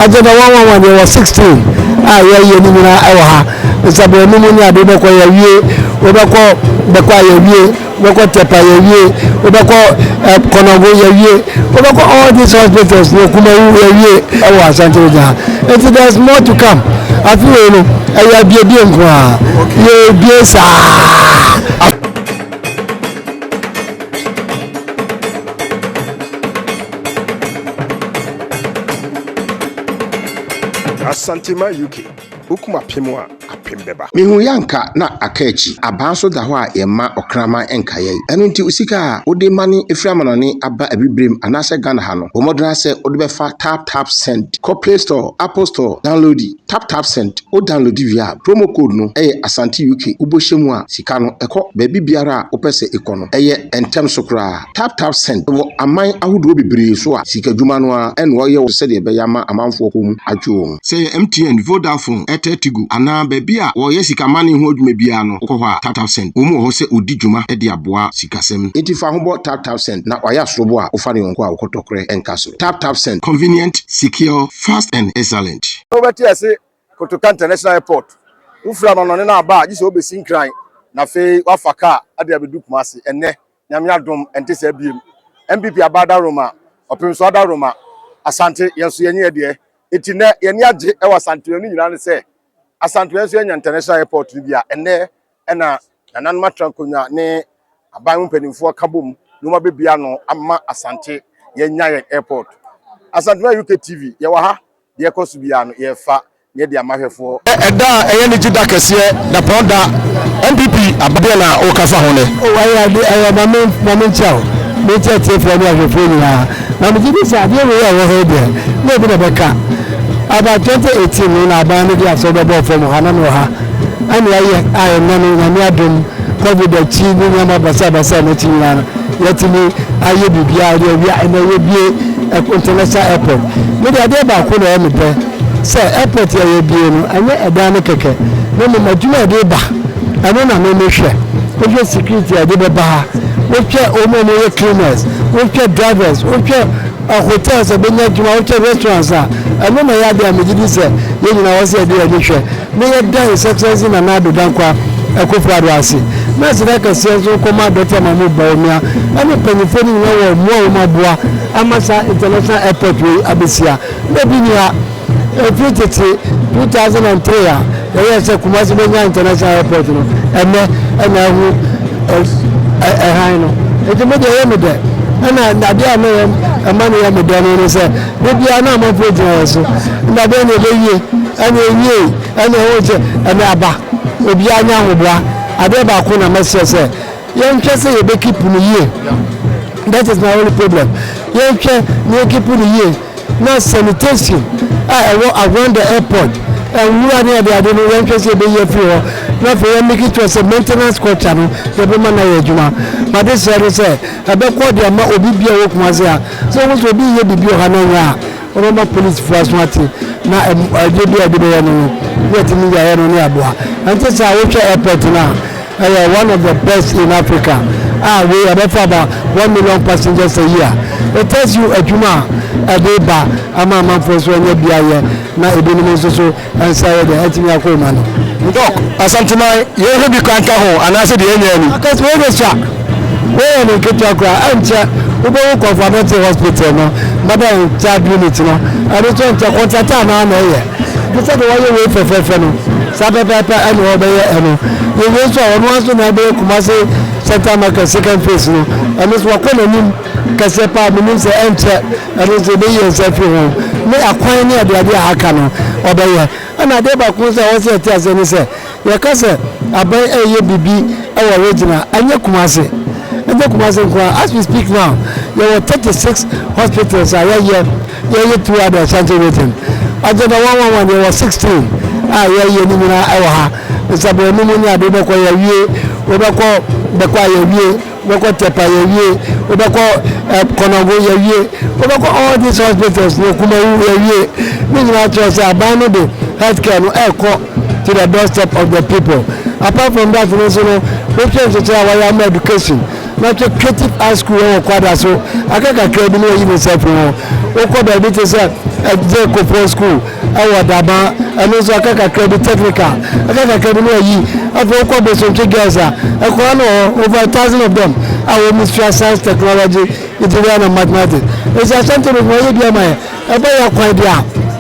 Addo when they were 16. Yeah, it's a Benunia, do not call ye, we don't call the choir ye, we call Tepa ye, we don't call Konogo ye, we don't call all these hospitals, no Kumaru ye, our Santoja. And there's more to come. I feel I be a bien, Asantima UK ukuma pimwa apembeba mihu yanka na akachi abanso da ho a yema okrama enkaye enu nti usika ode mani eframanone aba abibrem anase Ghana ha no bomodra se ode befa tap send ko Play Store Apple Store download tap send o download via promo code no Asante UK ubohwemu a sika no ekọ baabi biara opese ekono entem sokra tap send wo aman ahodo bebre so a sika dwuma no a eno ye wo se de be yama amanfo ko mu adwo se MTN Vodafone Tigo ana baby a wo yesika mane ho adwuma bia no ko ho tap send wo mu ho se odi dwuma e de aboa sikasem entifa ho bo tap send na waya sorobo a ofa ne wonko a wokotokre enkaso tap send convenient, secure, fast and excellent. Robert ase Kotoka International Airport ufra no ne na aba gise obesi nkran na fe wafaka ade abedu Kumasi enne nyame adom ente se biem MPP abada Roma opemso ada Roma Asante yenso yenye de etine yeni age e wasante ni nyina ne se Asante yenso yenya International Airport bia enne na nanan matrankonya ne aban mpanimfo kabom no ma bebia no amma Asante yenya airport Asante UK TV ye wa ha ye kosu bia no ye fa ye de amahwefo eda eyeni jida kese da ponda MPP abade na o kafa ho ne I am chao me tete for me ahwefo ni ha na me gidi sa de we ya ho de na bi na beka about 2018 na aban no dia so be bo for mo ha na no ha ani aye na no nyame adom covid chi ni nyama basa no chi na yetimi aye bibia de wi na ye bie international airport me de ade ba ko na me pe say airport ya ye bie no anye eda ne keke no me madwuma de ba ano na me hwe o security ade be ba o che o mo ye cleaners o che drivers o che hotels abenya dwuma o che restaurants ano na ya de amegidi say ye nyina wo say de ye hwe me ye dan success na na do dan kwa Akuffo ase na se ka se so koma doctor mamu baomia ani panifo ni wo mo maboa amasa international airport we abesia na bi ni a 2003 ya ye se Kumasi benya international airport no ene hu han no e me de ye me de na dia no amane ya me de no se be bia na ma project so na be ne be yie ani ho je ani aba obi anya hoboa ade ba ko na message say yen twa say ye be keep no yie that is my only problem yen twa no keep no yie na sanitation around the airport and we are there they no yen twa say be ye free ho na for yen make it to a maintenance culture no ye be man na ye adwuma but this say abe ko de ma obi bia wo Kumasi a so wo so bi ye bibi o ha na nya Roma police force mati na ajebi adebe no yet ni ya no ni aboa until say airport na one of the best in Africa we have about 1 million passengers a year. It tells you adwuma adeba ama for so nya bia ye na ebinu so and say the etimi akoma no doc Asantima ye ho bi kwanka ho anase de enya ni because we dey sha we no ketu akra ancha we go conference hospital no mother child unit no and it won't contract na na ye they said why you wait for no sabe papa and we be eno we go so on once na be Kumasi center market second phase no and this work on nim kase pa mi say enter and so be yourself home me akwan ni ade aka no obeye na de ba ko say o say ti ase ni say ye kase abai eye bibi e wo regional anye Kumasi as we speak now, there were 36 hospitals are here 2 other Asante waiting. Addo when there were 16. Ye ni na awa. It's about pneumonia do ko ye wie, we ko be kwa ye wie, we ko tepa ye wie, we ko konogo ye wie, we ko all these hospitals no kuma ye wie. Me na trust abano do healthcare no to the doorstep of the people. Apart from that, we change to our education. Not a creative high school or quadra so I can't credit me even self. What could I do to say Akuffo school ɛwɔ Daba ɛno nso aka kakra bi technical aka kakra bi no ayi afɔ kɔ Bosomtwe girls a ɛkɔa no over 1,000 of them our Ministry of Science, Technology, Engineering and Mathematics. It's a center of where you are.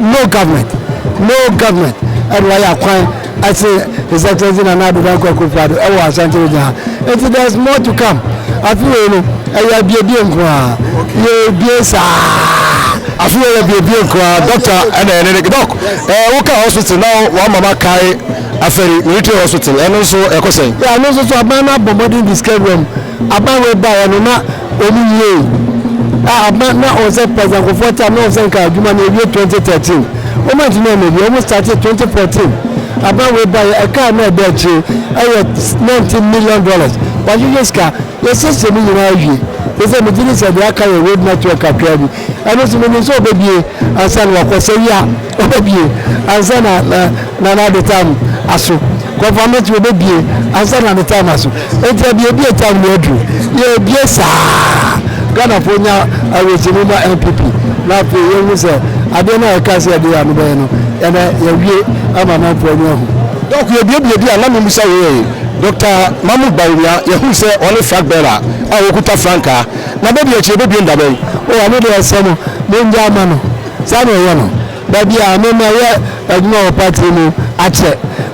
No government, and why you are I say, it's a center and I do not go for the hour center. And there's more to come. I feel you will be a being I feel you will be a doctor and a doc. Walker Hospital now, one Mama Kai, a ferry military hospital, and also a Osei. Yeah, and also a man up bombarding this room. About we buy and not only you. About now, Osei President Akuffo time, no Osei Human year 2013. Almost maybe almost started 2014. About we buy a car no bed $19 million. But you just car, your sister million. They say the business of the Akari road network at Krabi. And also when you saw baby and son was say yeah, baby and son another time aso. Government will be and son at the time aso. It will be a time we do. You be a sa. Ghana for now I will see MPP. Now for you say I don't know I can't say the Anubeno and you I'm a man for you. Donc you be a lamb say Dr. Mahmoud Bawumia, who say only flag bearer, Okuta Franca. Now, baby, a baby in the way. Oh, I know there are some Ninja Mano, Sano Yano. Baby, I know my no party at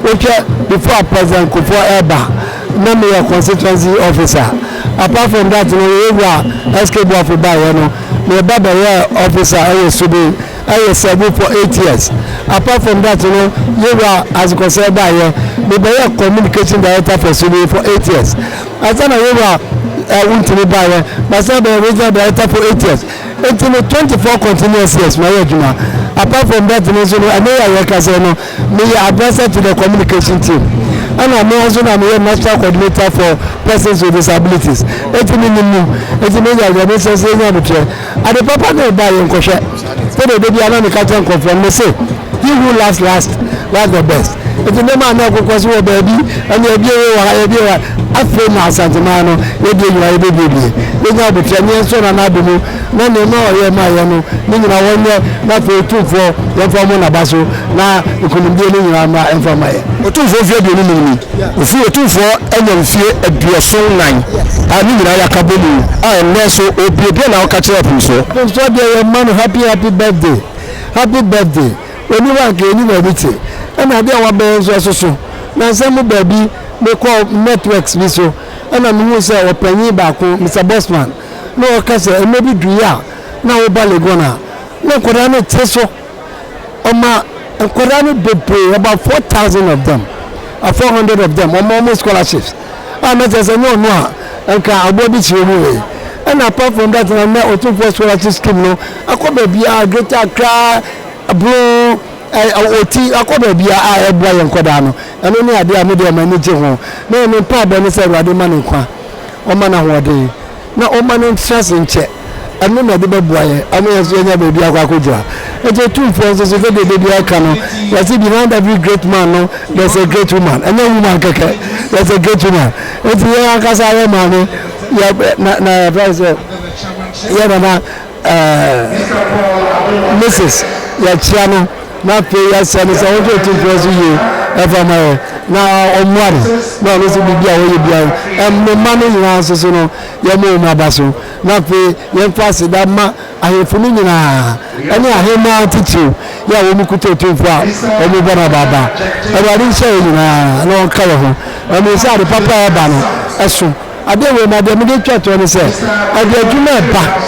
okay, before President Akuffo Eba, number your constituency officer. Apart from that, you know, escape of a buyer, my Baba officer, I used to be. I was serving for 8 years. Apart from that, you know, you were as a concerned buyer, the communication director for Subi for 8 years. As an you were to be buyer, myself the regional director for 8 years. 24 continuous years, my Juma. Apart from that, you know, I know I work as a advisor to the communication team. And I'm also a national coordinator for persons with disabilities. It's a minimum. It's a minimum. And the papa no buy in Koshe. So the baby are not the catching confirm. They say, he who last the best. It's a man now because we baby and you be after now Santamano, you be your baby. They know the Chinese son and Addo. No, my no, one year, not for 2 for one for Monabaso. Now you couldn't be in and from my Otumfo fear the enemy. If you Otumfo and you fear a dear soul 9. I mean, I am I am there so obedient now catch up. So, man, happy birthday. Happy birthday. When you want anywhere with it. And I didn't want to so. Now, some baby they call networks, so. And I'm going to say, Penny back, Mr. Bossman. No, because maybe do ya. Now, Baligona. No, could I not say so? And Korani pay about 4,000 of them, 400 of them, or more scholarships. I'm not as a no, and can avoid it away. And apart from that, I'm not Otumfo scholarship scheme. No, I could be a greater cry, a blue, a OT, I could be a Brian Codano, and only idea media manager. No, problem is a rather money. O man, what day. No, O man, interest in check. I know my baby boy. I mean, as you never be a Wakuja. It's a two forces of the baby I can. That's it. Behind every great man, no, there's a great woman. And no woman, there's a great woman. It's the young Casaya man. Yeah, Mrs. Yachiano, not pay your son. It's a 2 you ever marry. Now, on one, no, this will be a and no money in answer, so no, Yamu Mabasu, not pay your pass that ma. I have for me now. And I hear my teach you. Yeah, we could take 2 far. And we want Baba. And I didn't say, no color. And we saw the Papa Abano. As soon I did with my demolition to say, I did you my back.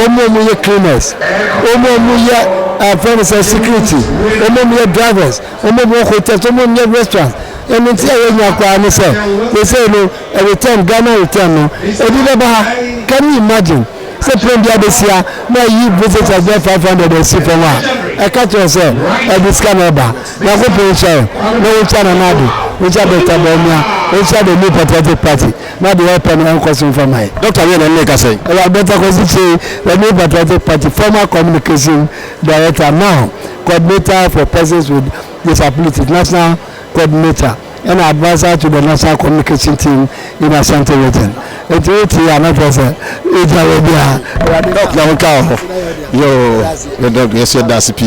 Omo cleaners. Omo friends and security, Omo drivers, Omo hotels, Omo restaurants. And it's here when you are say, they say no, every time Ghana return no. Can you imagine? Say Premier this year, now you visit as well 500 and see for one. I catch yourself at this Canada. Now go to share. No China Nadu, which are better Bomia, which are the new patriotic party. Now the open and question for my Dr. Ian Leka say. I better consider the new patriotic party, former communication director, now coordinator for persons with disabilities, national coordinator and advisor to the national communication team in Ashanti region. It's 8 years, not was a Dr. Yo, the dog, yes, that's P.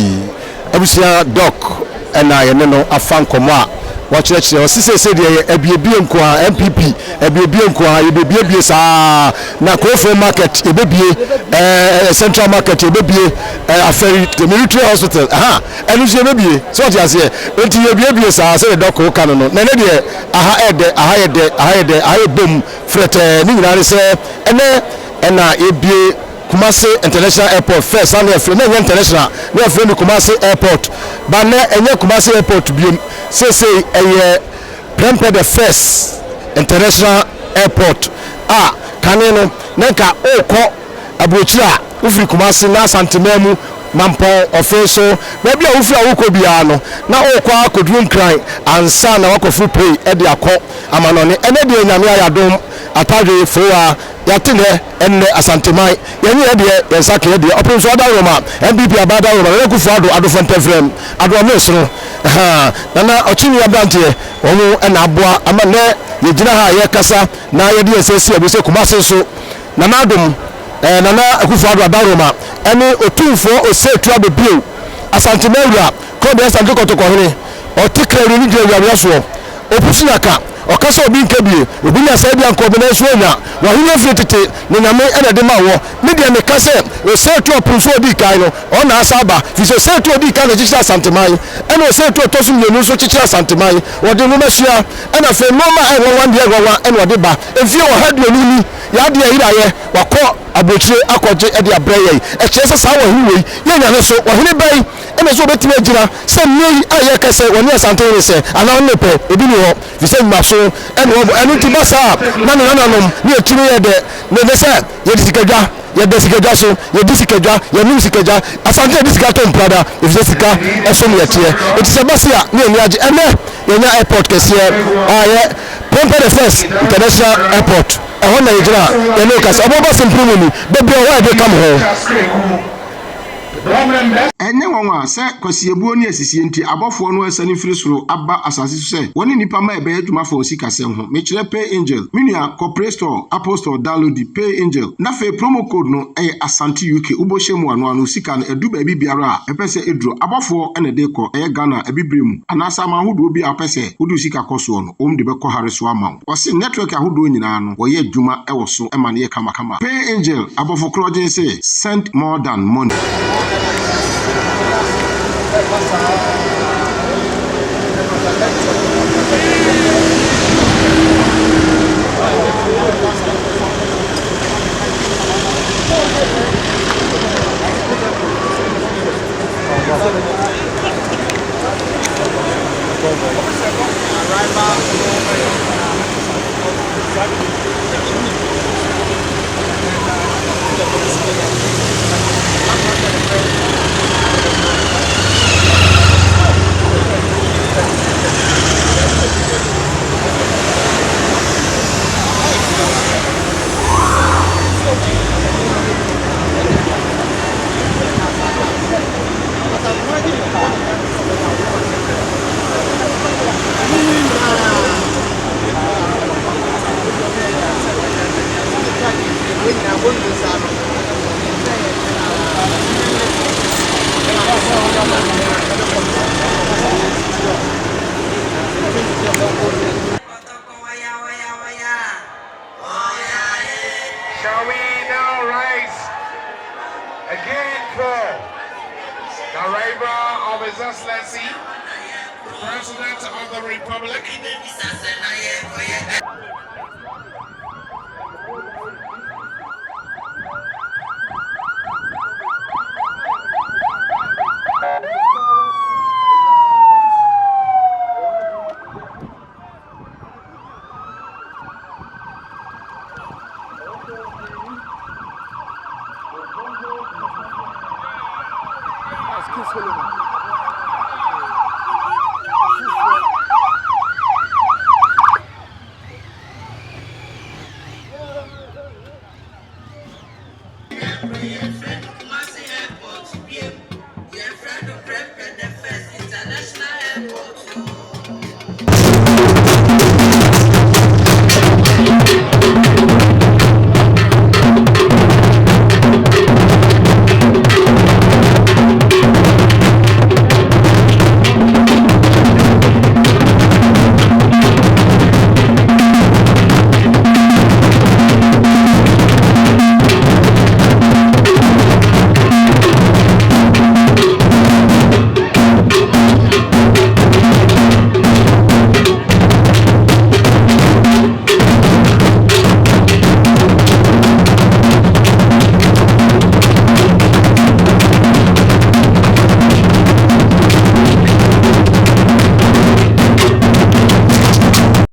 Abusia doc, and I know a fan comma. Watch it, your sister said, a BB MPP, a BB na Akuffo market, a baby, central market, a baby, a ferry, the military hospital. And it's your baby. So, just here, until your baby is a doc who can know. Nenade, I boom, fret, and I Kumasi International Airport first, and then international. We are from Kumasi Airport, but now Kumasi Airport to be say a the first international airport. Kaneno neka oko abuchira ufri Kumasi na santimemu mampo ofeso baby a ufri awuko biano na oko akodrum kran ansa na wakofu pay e de akọ amanone ene de nyame ayadom atade foa yatine enne asantemai yenye de yensake de opun so da roma MPP abada roma na Akuffo Addo fontefrem Addo mesro na ochini abante omu ena aboa amane yegina ha ye kasa na ye de esesi abuse Kumasi so na nadom na Akuffo Addo adaroma ene Otumfo Osei tua bebio asantemawura ko de asantokotoko hene otikere ni de yabiaso opusinaka okasa obi nkebie obi na sai bia nkobena suonya wa hunu fitete ne nyame ena de mawo ne de me kase Osei tua punfo di kai no ona asaba fi Osei tua di kai na chichira santemai ena Osei tua tosu mienu so chichira santemai wode no masua ena fe noma e won de egwa ena wode ba efie wo hadu ni ya de iraye wakọ abochire akọje e de abreye e kyese sa wo hiwe ye nyane so wo hene bai ena so betime agira se nei aye kase woni asantene se ana on nepe ebi ni ho fi se maso ena wo enu ti basa na nom ni etire ye de ne se ye disikadwa ye disikadwa so ye disikadwa ye nim sikadwa asante disikato mprada if se sika eso me tie eti se basa ni eni age ene ye nya airport kese aye Pompe the first international airport. I want Nigeria. You know, because about simply, baby, why they come home? Enye nwanwa se Kwasi ebuo ni asisi enti abofo no asani firi soro aba asase so se woni nipa ma ebe adwuma fa osika se ho me kire pay angel minia corporate store apostle download the pay angel na fe promo code no asante UK ubohye mu anu sika no edu ba biara a epese edro abofo ene de ko Ghana ebibrem anasa ma hodo bi apese hodo sika koso no de be ko hare so ama o se network ahodo nyina no wo ye adwuma ewo so e ma ne kama pay angel abofo krojen say send more than money. Shall we now rise again for the arrival of His Excellency, the President of the Republic?